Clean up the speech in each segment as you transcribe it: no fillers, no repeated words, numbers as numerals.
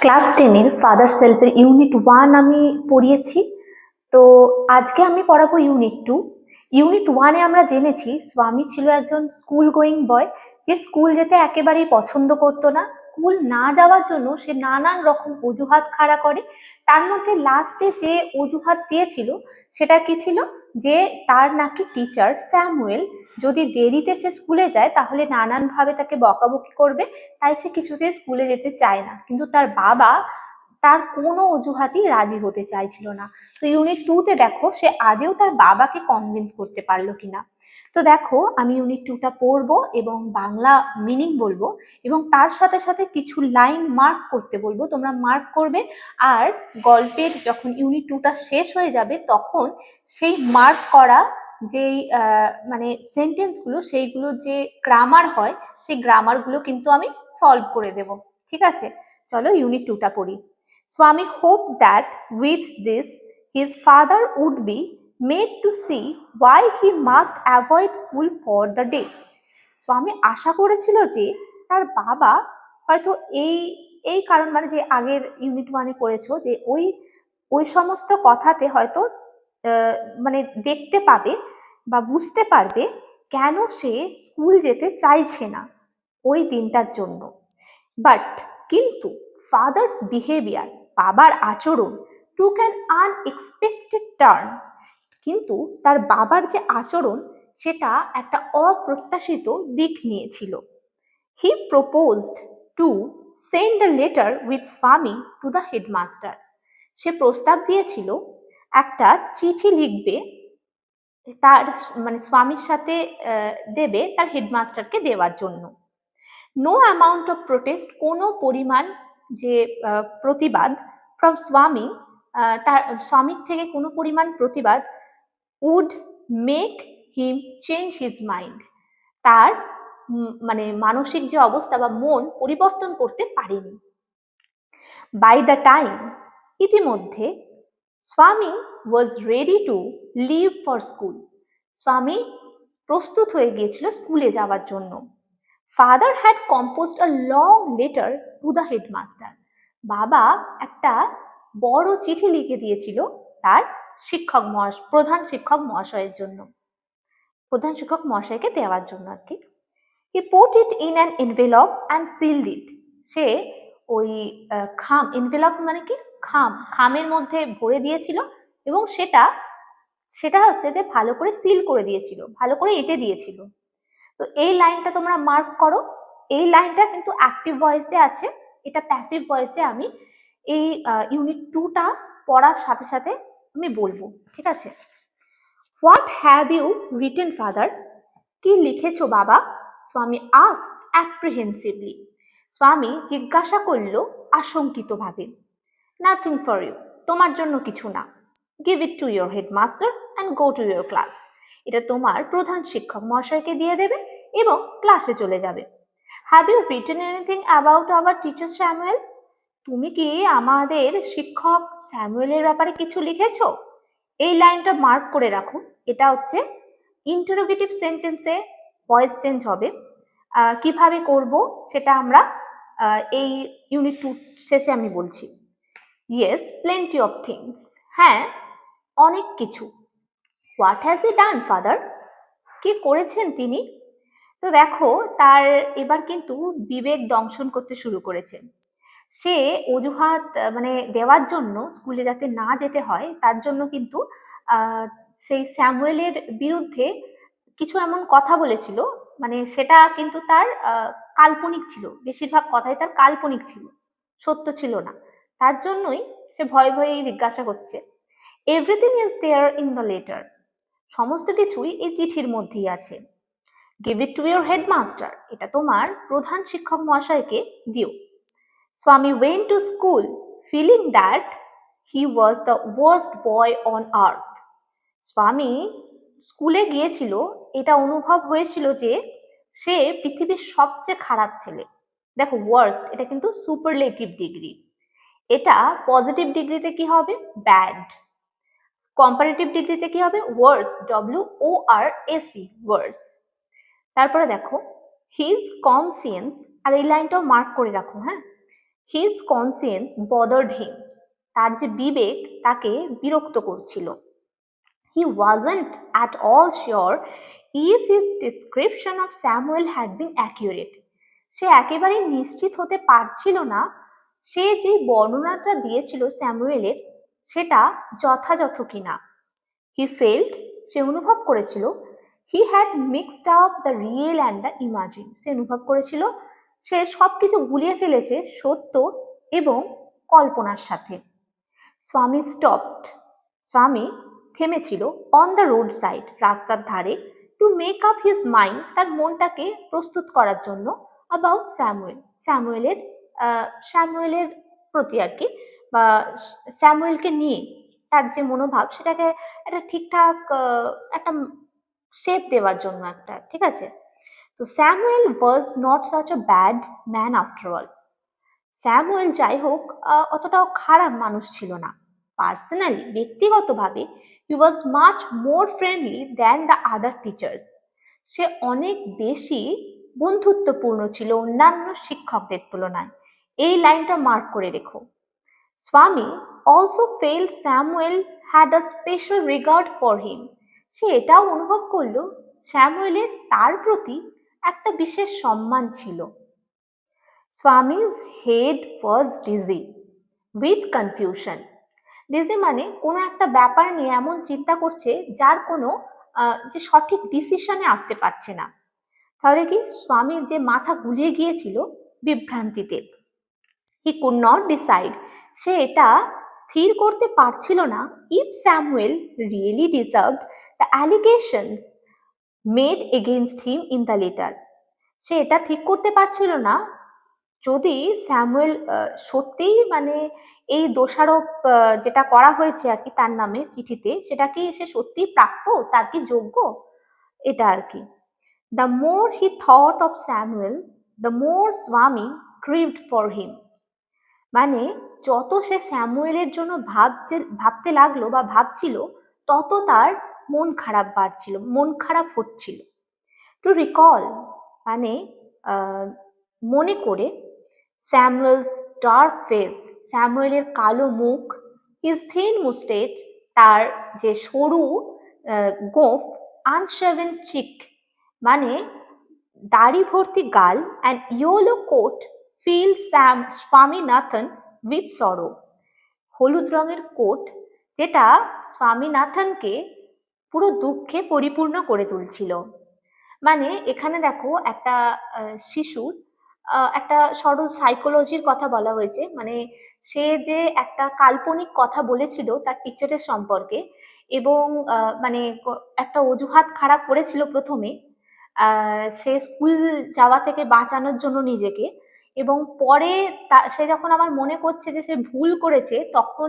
Class 10 এর father সেলফের unit 1 আমি পড়িয়েছি। তো আজকে আমি পড়াবো ইউনিট 2। ইউনিট 1 এ আমরা জেনেছি স্বামী ছিল একজন স্কুল গোয়িং বয়, যে স্কুল যেতে একেবারেই পছন্দ করতো না। স্কুল না যাওয়ার জন্য সে নানান রকম অজুহাত খাড়া করে। তার মধ্যে লাস্টে যে অজুহাত দিয়েছিল সেটা কি ছিল, যে তার নাকি টিচার স্যামুয়েল যদি দেরিতে সে স্কুলে যায় তাহলে নানানভাবে তাকে বকাবকি করবে, তাই সে কিছুতেই স্কুলে যেতে চায় না। কিন্তু তার বাবা তার কোনো অজুহাতই রাজি হতে চাইছিল না। তো ইউনিট 2 তে দেখো সে আদেও তার বাবাকে কনভিন্স করতে পারলো কিনা। তো দেখো আমি ইউনিট 2টা পড়বো এবং বাংলা মিনিং বলবো এবং তার সাথে সাথে কিছু লাইন মার্ক করতে বলবো, তোমরা মার্ক করবে। আর গল্পের যখন ইউনিট 2টা শেষ হয়ে যাবে তখন সেই মার্ক করা যেই মানে সেন্টেন্সগুলো, সেইগুলো যে গ্রামার হয় সেই গ্রামারগুলো কিন্তু আমি সলভ করে দেব। ঠিক আছে, চলো ইউনিট 2টা পড়ি। Swami hoped that with this his father would be made to see why he must avoid school for the day. স্বামী আশা করেছিল যে তার বাবা হয়তো এই এই কারণ, মানে যে আগের ইউনিট 1 এ পড়েছো যে ওই ওই সমস্ত কথাতে হয়তো মানে দেখতে পাবে বা বুঝতে পারবে কেন সে স্কুল যেতে চাইছে না ওই দিনটার জন্য। বাট কিন্তু ফাদার্স বিহেভিয়ার, বাবার আচরণ, টুক অ্যান আনএক্সপেক্টেড টার্ন, কিন্তু তার বাবার যে আচরণ সেটা একটা অপ্রত্যাশিত দিক নিয়েছিল। He proposed to send a letter with স্বামী টু দ্য হেডমাস্টার। সে প্রস্তাব দিয়েছিল একটা চিঠি লিখবে, তার মানে স্বামীর সাথে দেবে তার হেডমাস্টারকে দেওয়ার জন্য। নো অ্যামাউন্ট অফ প্রোটেস্ট, কোনো পরিমাণ যে প্রতিবাদ ফ্রম স্বামী, তার স্বামীর থেকে কোনো পরিমাণ প্রতিবাদ would make him change his mind, তার মানে মানসিক যে অবস্থা বা মন পরিবর্তন করতে পারেনি। বাই দ্য টাইম, ইতিমধ্যে Swami was ready to leave for school, Swami প্রস্তুত হয়ে গিয়েছিল স্কুলে যাওয়ার জন্য। Father had composed a long letter to the headmaster, বাবা একটা বড় চিঠি লিখে দিয়েছিল তার প্রধান শিক্ষক মহাশয়ের জন্য, প্রধান শিক্ষক মহাশয়কে দেওয়ার জন্য আর কি। He put it in an envelope and sealed it, সে ওই খাম, এনভেলপ মানে কি খামের মধ্যে ভরে দিয়েছিল এবং সেটা সেটা হচ্ছে যে ভালো করে সিল করে দিয়েছিল, ভালো করে এঁটে দিয়েছিল। তো এই লাইনটা তোমরা মার্ক করো। এই লাইনটা কিন্তু অ্যাক্টিভ ভয়েসে আছে, এটা প্যাসিভ ভয়েসে আমি এই ইউনিট 2টা পড়ার সাথে সাথে আমি বলবো। ঠিক আছে, what have you written father, কি লিখেছো বাবা? স্বামী আস্কড অ্যাপ্রিহেন্সিভলি, স্বামী জিজ্ঞাসা করলো আশঙ্কিতভাবে। নাথিং ফর ইউ, তোমার জন্য কিছু না। Give it to your headmaster and go to your class, এটা তোমার প্রধান শিক্ষক মহাশয়কে দিয়ে দেবে এবং ক্লাসে চলে যাবে। Have you written anything about our teacher Samuel, তুমি কি আমাদের শিক্ষক স্যামুয়েলের ব্যাপারে কিছু লিখেছো? এই লাইনটা মার্ক করে রাখো, এটা হচ্ছে ইন্টারোগেটিভ সেন্টেন্সে ভয়েস চেঞ্জ হবে। কিভাবে করব সেটা আমরা এই ইউনিট 2 শেষে আমি বলছি। ইয়েস, প্লেন্টি অফ থিংস, হ্যাঁ অনেক কিছু। What has he done father, কি করেছেন তিনি? তো দেখো তার এবার কিন্তু বিবেক দংশন করতে শুরু করেছে। সে অজুহাত মানে দেওয়ার জন্য স্কুলে যাতে না যেতে হয় তার জন্য কিন্তু সেই স্যামুয়েলের বিরুদ্ধে কিছু এমন কথা বলেছিল, মানে সেটা কিন্তু তার কাল্পনিক ছিল, বেশিরভাগ কথাই তার কাল্পনিক ছিল, সত্য ছিল না। তার জন্যই সে ভয়ে ভয়ে জিজ্ঞাসা করছে। Everything is there in the letter, সমস্ত কিছুই এই চিঠির মধ্যেই আছে। Give it to your headmaster, এটা তোমার প্রধান শিক্ষক মহাশয়কে দিও। স্বামী went to school feeling that he was the worst boy on earth, স্বামী স্কুলে গিয়েছিল এটা অনুভব হয়েছিল যে সে পৃথিবীর সবচেয়ে খারাপ ছেলে। দেখো ওয়ার্স্ট, এটা কিন্তু সুপারলেটিভ ডিগ্রি, এটা পজিটিভ ডিগ্রিতে কি হবে? ব্যাড। কম্পারেটিভ ডিগ্রিতে কি হবে? ওয়ার্স, WORS, ওয়ার্স। তারপরে দেখো হিজ কনসিয়েন্স, আর এই লাইনটাও মার্ক করে রাখো, হ্যাঁ। হিজ কনসিয়েন্স বদার্ড হিম, তার যে বিবেক তাকে বিরক্ত করছিল। He wasn't at all sure if his description of Samuel had been accurate, সে একেবারেই নিশ্চিত হতে পারছিল না সে যে বর্ণনাটা দিয়েছিল স্যামুয়েলের সেটা যথাযথ কিনা। হি ফেল্ড, সে অনুভব করেছিল, he had mixed up the real and the imagine, সে অনুভব করেছিল সে সবকিছু গুলিয়ে ফেলেছে সত্য এবং কল্পনার সাথে। স্বামী স্টপড, স্বামী থেমেছিল অন দ্য রোড সাইড, রাস্তার ধারে, to make up his mind, তার মনটাকে প্রস্তুত করার জন্য, অ্যাবাউট স্যামুয়েল, স্যামুয়েলের প্রতি আর কি, বা স্যামুয়েলকে নিয়ে তার যে মনোভাব সেটাকে একটা ঠিকঠাক একটা শেপ দেওয়ার জন্য একটা, ঠিক আছে। তো Samuel was not such a bad man after all, Samuel যাই হোক অতটাও খারাপ মানুষ ছিল না। পার্সোনালি, ব্যক্তিগতভাবে, he was much more friendly than the other teachers, সে অনেক বেশি বন্ধুত্বপূর্ণ ছিল অন্যান্য শিক্ষকদের তুলনায়। এই লাইনটা মার্ক করে রেখো। Swami also felt Samuel had a special regard for him, সে এটাও অনুভব করলো স্যামুয়েলের তার প্রতি একটা বিশেষ সম্মান ছিল। Swami's head was dizzy with confusion, dizzy মানে কোনো একটা ব্যাপার নিয়ে এমন চিন্তা করছে যার কোনো যে সঠিক ডিসিশনে আসতে পারছে না, তাহলে কি স্বামীর যে মাথা গুলিয়ে গিয়েছিল বিভ্রান্তিতে। হি কুড নট ডিসাইড, সে এটা স্থির করতে পারছিল না, if Samuel really deserved the allegations made against him in the letter, সে এটা ঠিক করতে পারছিল না যদি স্যামুয়েল সত্যিই মানে এই দোষারোপ যেটা করা হয়েছে আর কি তার নামে চিঠিতে, সেটা কি সে সত্যিই প্রাপ্য, তার কি যোগ্য, এটা আর কি। The more he thought of Samuel the more স্বামী ক্রিভড ফর হিম, মানে যত সে স্যামুয়েলের জন্য ভাবতে লাগলো বা ভাবছিল তত তার মন খারাপ বাড়ছিল, মন খারাপ হচ্ছিল। টু রিকল মানে মনে করে, স্যামুয়েলস ডার্ক ফেস, স্যামুয়েলের কালো মুখ, হিজ থিন মুস্টেড, তার যে সরু গোঁফ, আনশেভেন চিক মানে দাড়ি ভর্তি গাল, and yellow coat fill Swaminathan with sorrow, হলুদ রঙের কোট যেটা স্বামীনাথনকে পুরো দুঃখে পরিপূর্ণ করে তুলছিল। মানে এখানে দেখো একটা শিশুর একটা সরল সাইকোলজির কথা বলা হয়েছে, মানে সে যে একটা কাল্পনিক কথা বলেছিল তার টিচারের সম্পর্কে, এবং মানে একটা অজুহাত খারাপ করেছিল প্রথমে, সে স্কুল যাওয়া থেকে বাঁচানোর জন্য নিজেকে, এবং পরে সে যখন আবার মনে করছে যে সে ভুল করেছে, তখন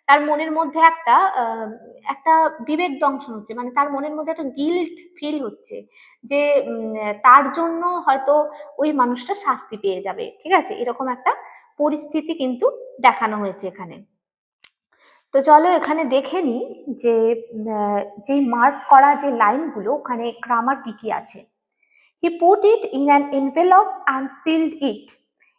তার মনের মধ্যে একটা বিবেক দংশন হচ্ছে, মানে তার মনের মধ্যে একটা গিল্ট ফিল হচ্ছে যে তার জন্য হয়তো ওই মানুষটা শাস্তি পেয়ে যাবে, ঠিক আছে, এরকম একটা পরিস্থিতি কিন্তু দেখানো হয়েছে এখানে। তো চলো এখানে দেখে নিই যে যেই মার্ক করা যে লাইনগুলো ওখানে গ্রামার কি কি আছে। He put it in an envelope and sealed it,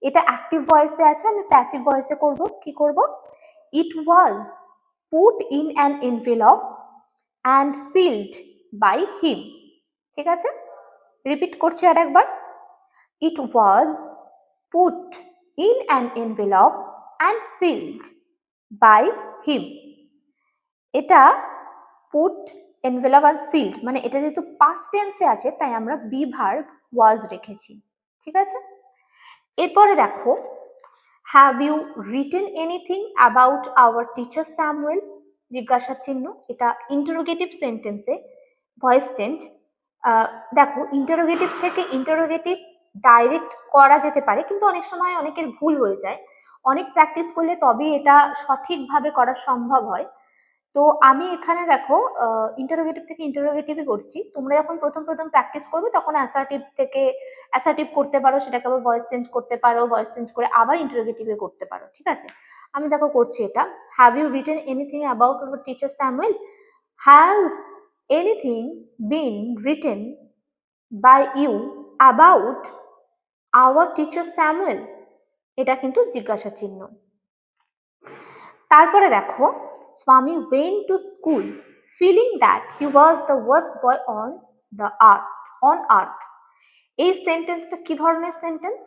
এটা অ্যাক্টিভ ভয়েসে আছে, আমি প্যাসিভ ভয়েসে করব, কি করব, it was put in an envelope and sealed by him, ঠিক আছে, রিপিট করছি আর একবার, it was put in an envelope and sealed by him. এটা পুট এনভেলপ অ্যান্ড সিল্ড মানে এটা যেহেতু পাস্ট টেন্সে আছে তাই আমরা বি ভার্ব ওয়াজ রেখেছি, ঠিক আছে। এরপরে দেখো, have you written anything about our teacher Samuel, জিজ্ঞাসা চিহ্ন, এটা ইন্টারোগেটিভ সেন্টেন্সে ভয়েস চেঞ্জ। দেখো ইন্টারোগেটিভ থেকে ইন্টারোগেটিভ ডাইরেক্ট করা যেতে পারে, কিন্তু অনেক সময় অনেকের ভুল হয়ে যায়, অনেক প্র্যাকটিস করলে তবেই এটা সঠিকভাবে করা সম্ভব হয়। তো আমি এখানে দেখো ইন্টারোগেটিভ থেকে ইন্টারোগেটিভই করছি, তোমরা যখন প্রথম প্রথম প্র্যাকটিস করবে তখন অ্যাসার্টিভ থেকে অ্যাসার্টিভ করতে পারো, সেটাকে আবার ভয়েস চেঞ্জ করতে পারো, ভয়েস চেঞ্জ করে আবার ইন্টারোগেটিভে করতে পারো, ঠিক আছে। আমি দেখো করছি এটা, have you written anything about our teacher Samuel, has anything been written by you about our teacher Samuel, এটা কিন্তু জিজ্ঞাসা চিহ্ন। তারপরে দেখো, স্বামী went to school feeling that he was the worst boy on earth। এই সেন্টেন্সটা কি ধরনের সেন্টেন্স?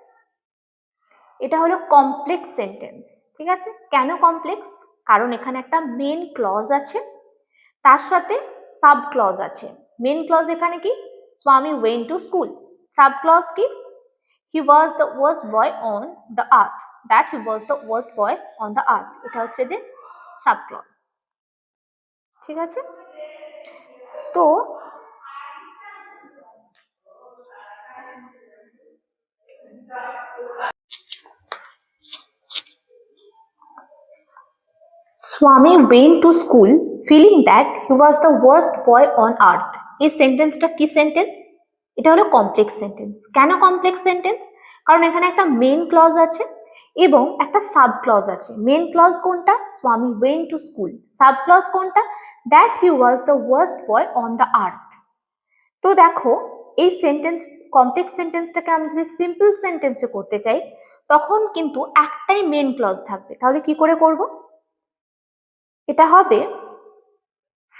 এটা হলো কমপ্লেক্স সেন্টেন্স, ঠিক আছে। কেন কমপ্লেক্স? কারণ এখানে একটা মেন ক্লজ আছে, তার সাথে সাব ক্লজ আছে। মেন ক্লজ এখানে কি? Swami went to school। Sub clause কি? he was the worst boy on the earth, that he was the worst boy on the earth। এটা হচ্ছে যে সাব ক্লজ, ঠিক আছে। তো স্বামী went to school feeling that he was the worst boy on earth। এই সেন্টেন্সটা কি সেন্টেন্স? এটা হলো কমপ্লেক্স সেন্টেন্স। কেন কমপ্লেক্স সেন্টেন্স? কারণ এখানে একটা মেন ক্লজ আছে এবং একটা সাব ক্লজ আছে। মেন ক্লজ কোনটা? Swami went to school। Sub clause কোনটা? that he was the worst boy on the earth। তো দেখো, এই সেন্টেন্স কমপ্লেক্স সেন্টেন্সটাকে আমি যদি সিম্পল সেন্টেন্সে করতে চাই, তখন কিন্তু একটাই মেন ক্লজ থাকবে। তাহলে কি করে করব? এটা হবে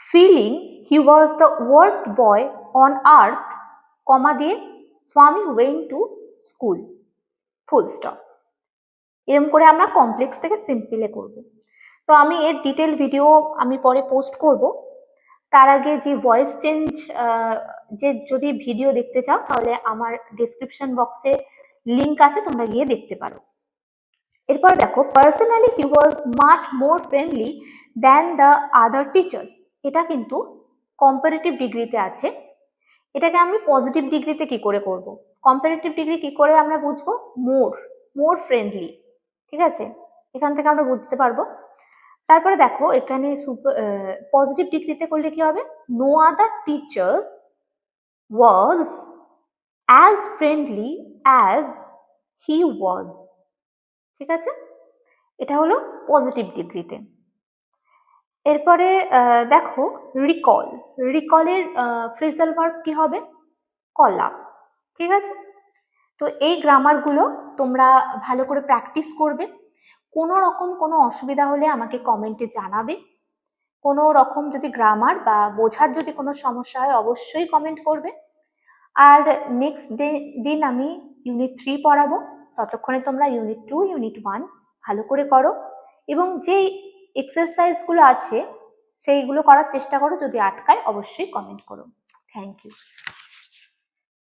feeling he was the worst boy on earth, comma দিয়ে Swami went to school, full stop. এরকম করে আমরা কমপ্লেক্স থেকে সিম্পলে করব। তো আমি এর ডিটেল ভিডিও আমি পরে পোস্ট করব। তার আগে যে ভয়েস চেঞ্জ যে যদি ভিডিও দেখতে চাও, তাহলে আমার ডেসক্রিপশন বক্সে লিংক আছে, তোমরা গিয়ে দেখতে পারো। এরপর দেখো, personally he was much more friendly than the other teachers. এটা কিন্তু কম্পারেটিভ ডিগ্রিতে আছে। এটাকে আমি পজিটিভ ডিগ্রিতে কি করে করব? কম্পারেটিভ ডিগ্রি কি করে আমরা বুঝবো? মোর ফ্রেন্ডলি, ঠিক আছে। এখান থেকে আমরা বুঝতে পারবো। তারপরে দেখো, এখানে পজিটিভ ডিগ্রিতে করলে কি হবে? No other teacher was as friendly as he was, ঠিক আছে। এটা হলো পজিটিভ ডিগ্রিতে। এরপরে দেখো, রিকলের ফ্রেজাল ভার্ব কি হবে? কল আপ, ঠিক আছে। তো এই গ্রামারগুলো তোমরা ভালো করে প্র্যাকটিস করবে। কোনো রকম কোনো অসুবিধা হলে আমাকে কমেন্টে জানাবে। কোনো রকম যদি গ্রামার বা বোঝার যদি কোনো সমস্যা হয়, অবশ্যই কমেন্ট করবে। আর নেক্সট দিন আমি ইউনিট 3 পড়াবো। ততক্ষণে তোমরা ইউনিট 2, ইউনিট 1 ভালো করে করো এবং যে এক্সারসাইজগুলো আছে সেইগুলো করার চেষ্টা করো। যদি আটকায় অবশ্যই কমেন্ট করো। Thank you.